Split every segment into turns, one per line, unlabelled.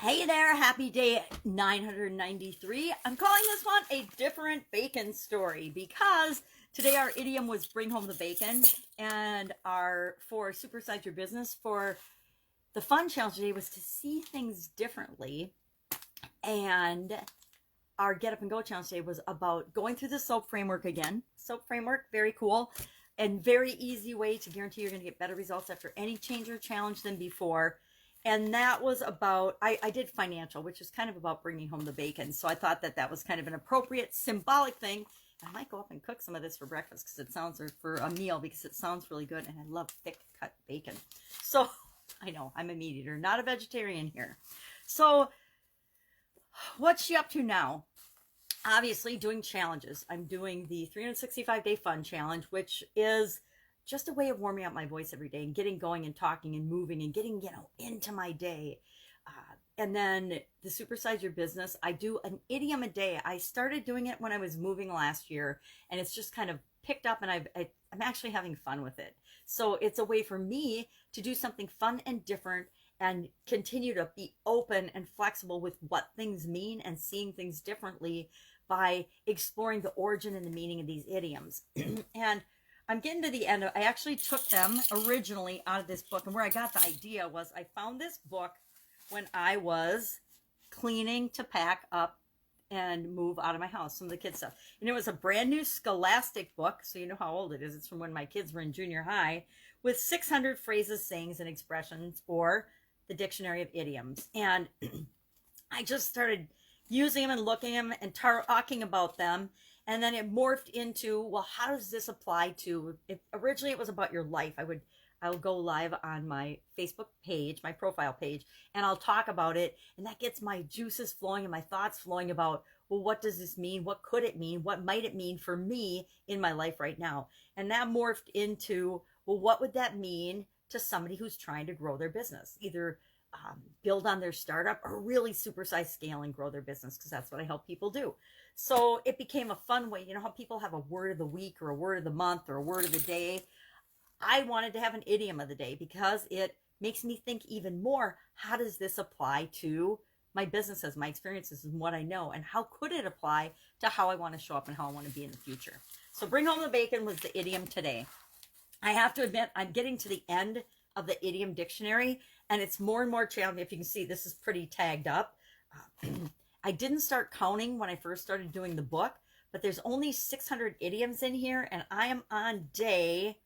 Hey there, happy day 993. I'm calling this one a different bacon story because today our idiom was bring home the bacon, and our for supersize your business for the fun challenge today was to see things differently. And our get up and go challenge today was about going through the SOAP framework again. SOAP framework, very cool and very easy way to guarantee you're going to get better results after any change or challenge than before. And that was about, I did financial, which is kind of about bringing home the bacon. So I thought that that was kind of an appropriate symbolic thing. I might go up and cook some of this for breakfast because it sounds, or for a meal, because it sounds really good. And I love thick cut bacon. So I know I'm a meat eater, not a vegetarian here. So what's she up to now? Obviously doing challenges. I'm doing the 365-day fun challenge, which is just a way of warming up my voice every day and getting going and talking and moving and getting, into my day. And then the Supersize Your Business, I do an idiom a day. I started doing it when I was moving last year, and it's just kind of picked up, and I'm actually having fun with it. So it's a way for me to do something fun and different and continue to be open and flexible with what things mean and seeing things differently by exploring the origin and the meaning of these idioms. And I'm getting to the end. I actually took them originally out of this book, and where I got the idea was I found this book when I was cleaning to pack up and move out of my house, some of the kids' stuff. And it was a brand new Scholastic book, so you know how old it is. It's from when my kids were in junior high, with 600 phrases, sayings, and expressions, or the Dictionary of Idioms. And I just started using them and looking at them and talking about them. And then it morphed into, well, how does this apply to, originally it was about your life. I'll go live on my Facebook page, my profile page, and I'll talk about it. And that gets my juices flowing and my thoughts flowing about, well, what does this mean? What could it mean? What might it mean for me in my life right now? And that morphed into, well, what would that mean to somebody who's trying to grow their business? Either build on their startup or really supersize, scale, and grow their business, because that's what I help people do. So it became a fun way. You know how people have a word of the week or a word of the month or a word of the day? I wanted to have an idiom of the day because it makes me think even more, how does this apply to my businesses, my experiences, and what I know? And how could it apply to how I want to show up and how I want to be in the future? So bring home the bacon was the idiom today. I have to admit, I'm getting to the end of the idiom dictionary, and it's more and more challenging. If you can see, this is pretty tagged up. I didn't start counting when I first started doing the book, but there's only 600 idioms in here, and I am on day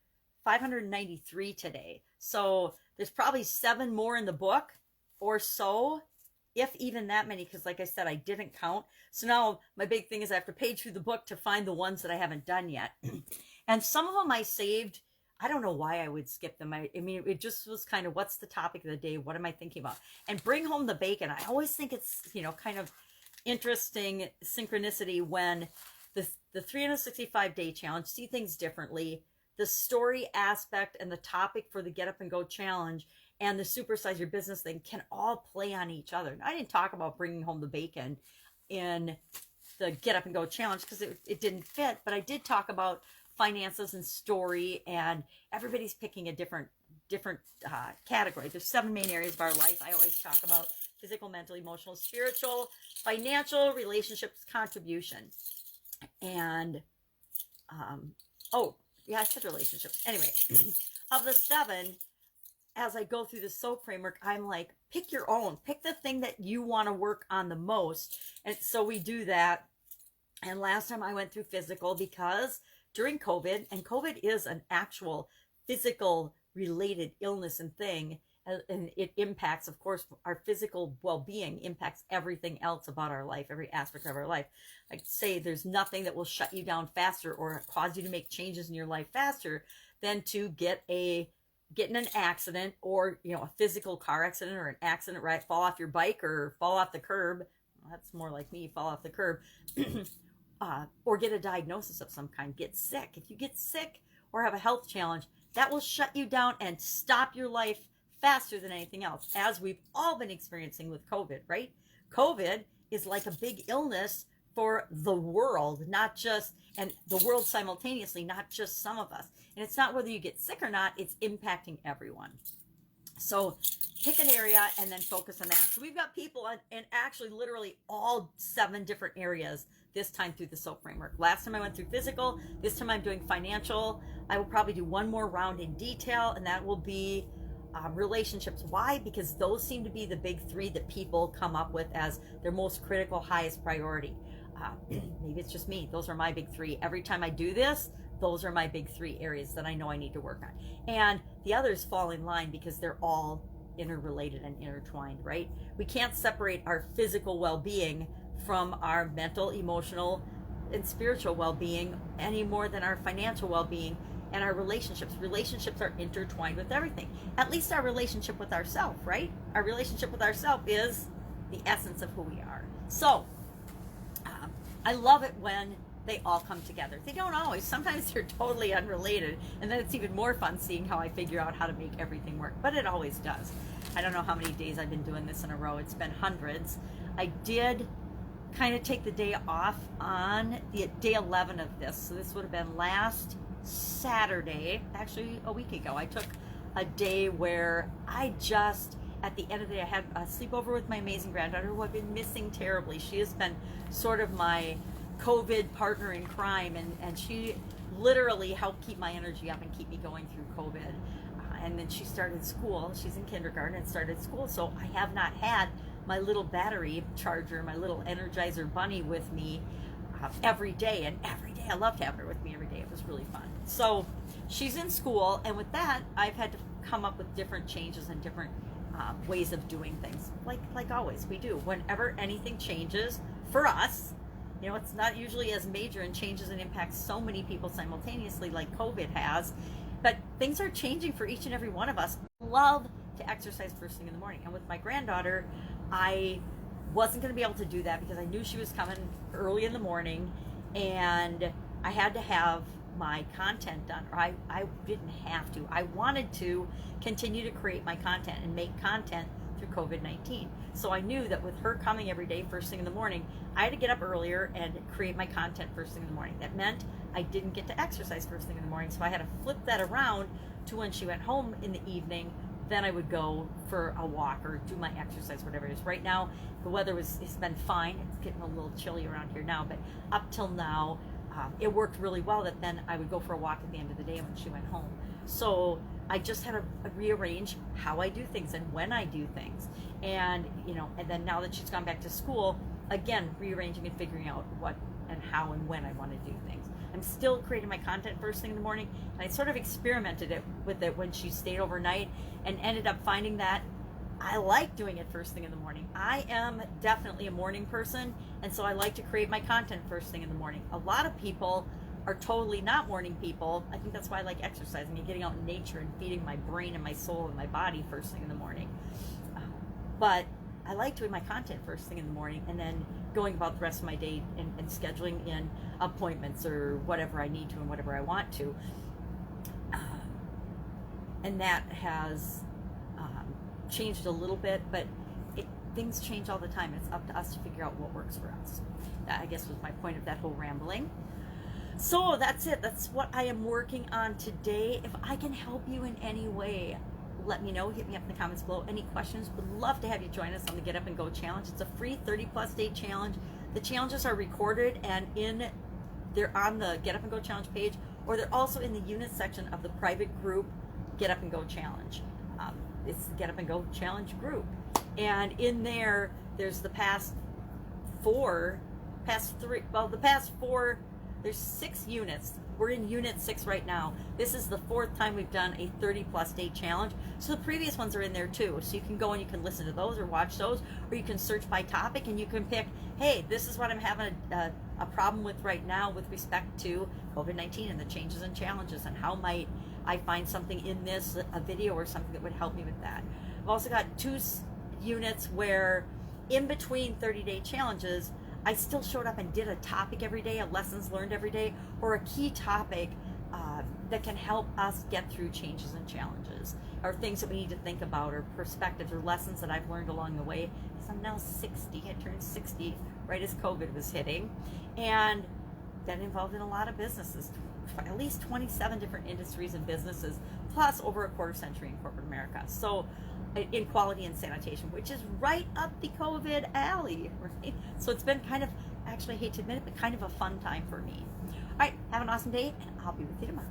593 today. So there's probably 7 more in the book or so, if even that many, because like I said, I didn't count. So now my big thing is I have to page through the book to find the ones that I haven't done yet. And some of them I saved. I don't know why I would skip them. I mean, it just was kind of, what's the topic of the day? What am I thinking about? And bring home the bacon. I always think it's, kind of interesting synchronicity when the 365-day challenge, see things differently, the story aspect and the topic for the Get Up and Go challenge and the Supersize Your Business thing can all play on each other. Now, I didn't talk about bringing home the bacon in the Get Up and Go challenge because it didn't fit, but I did talk about finances and story, and everybody's picking a different category. There's 7 main areas of our life. I always talk about physical, mental, emotional, spiritual, financial, relationships, contribution. And I said relationships. Anyway, of the 7, as I go through the SOAP framework, I'm like, pick your own. Pick the thing that you want to work on the most. And so we do that. And last time I went through physical because during COVID, and COVID is an actual physical related illness and thing, and it impacts, of course, our physical well-being impacts everything else about our life, every aspect of our life. I'd say there's nothing that will shut you down faster or cause you to make changes in your life faster than to get in an accident, or a physical car accident, or an accident, right? Fall off your bike or fall off the curb. Well, that's more like me, fall off the curb. Or get a diagnosis of some kind, get sick. If you get sick or have a health challenge, that will shut you down and stop your life faster than anything else, as we've all been experiencing with COVID, right? COVID is like a big illness for the world, and the world simultaneously, not just some of us. And it's not whether you get sick or not, it's impacting everyone. So pick an area and then focus on that. So we've got people in actually literally all 7 different areas this time through the SOAP framework. Last time I went through physical, this time I'm doing financial. I will probably do one more round in detail, and that will be relationships. Why? Because those seem to be the big 3 that people come up with as their most critical, highest priority. Maybe it's just me. Those are my big 3. Every time I do this, those are my big 3 areas that I know I need to work on. And the others fall in line because they're all interrelated and intertwined, right? We can't separate our physical well-being from our mental, emotional, and spiritual well-being any more than our financial well-being and our relationships. Relationships are intertwined with everything. At least our relationship with ourselves, right? Our relationship with ourselves is the essence of who we are. So, I love it when they all come together. They don't always. Sometimes they're totally unrelated, and then it's even more fun seeing how I figure out how to make everything work. But it always does. I don't know how many days I've been doing this in a row. It's been hundreds. I did kind of take the day off on the day 11 of this. So this would have been last Saturday, actually a week ago. I took a day where I just, at the end of the day, I had a sleepover with my amazing granddaughter who I've been missing terribly. She has been sort of my COVID partner in crime, and she literally helped keep my energy up and keep me going through COVID. And then she started school. She's in kindergarten and started school, so I have not had my little battery charger, my little Energizer bunny with me every day. And every day, I loved having her with me every day. It was really fun. So she's in school, and with that, I've had to come up with different changes and different ways of doing things, like always we do. Whenever anything changes for us, you know, it's not usually as major and changes and impacts so many people simultaneously like COVID has, but things are changing for each and every one of us. I love to exercise first thing in the morning, and with my granddaughter, I wasn't going to be able to do that because I knew she was coming early in the morning, and I had to have my content done, or I didn't have to. I wanted to continue to create my content and make content through COVID-19. So I knew that with her coming every day first thing in the morning, I had to get up earlier and create my content first thing in the morning. That meant I didn't get to exercise first thing in the morning, so I had to flip that around to when she went home in the evening. Then I would go for a walk or do my exercise, whatever it is. Right now, the weather has been fine. It's getting a little chilly around here now, but up till now, it worked really well that then I would go for a walk at the end of the day when she went home. So I just had to rearrange how I do things and when I do things. And, you know, and then now that she's gone back to school, again, rearranging and figuring out what and how and when I want to do things. I'm still creating my content first thing in the morning, and I sort of experimented with it when she stayed overnight and ended up finding that I like doing it first thing in the morning. I am definitely a morning person, and so I like to create my content first thing in the morning. A lot of people are totally not morning people. I think that's why I like exercising and getting out in nature and feeding my brain and my soul and my body first thing in the morning. But I like doing my content first thing in the morning and then going about the rest of my day and scheduling in appointments or whatever I need to and whatever I want to. And that has changed a little bit, but things change all the time. It's up to us to figure out what works for us. That, I guess, was my point of that whole rambling. So that's it. That's what I am working on today. If I can help you in any way, let me know. Hit me up in the comments below. Any questions? Would love to have you join us on the Get Up and Go Challenge. It's a free 30-plus day challenge. The challenges are recorded and they're on the Get Up and Go Challenge page, or they're also in the unit section of the private group Get Up and Go Challenge. It's the Get Up and Go Challenge group. And in there, there's the past four, there's 6 units. We're in unit 6 right now. This is the 4th time we've done a 30-plus day challenge. So the previous ones are in there too. So you can go and you can listen to those or watch those, or you can search by topic and you can pick, hey, this is what I'm having a problem with right now with respect to COVID-19 and the changes and challenges, and how might I find something in this, a video or something that would help me with that. I've also got 2 units where in between 30-day challenges, I still showed up and did a topic every day, a lessons learned every day, or a key topic that can help us get through changes and challenges, or things that we need to think about, or perspectives or lessons that I've learned along the way. Because I'm now 60, I turned 60 right as COVID was hitting, and that involved in a lot of businesses, at least 27 different industries and businesses plus over a quarter century in corporate America. So in quality and sanitation, which is right up the COVID alley, right? So it's been kind of, actually I hate to admit it, but kind of a fun time for me. All right, have an awesome day, and I'll be with you tomorrow.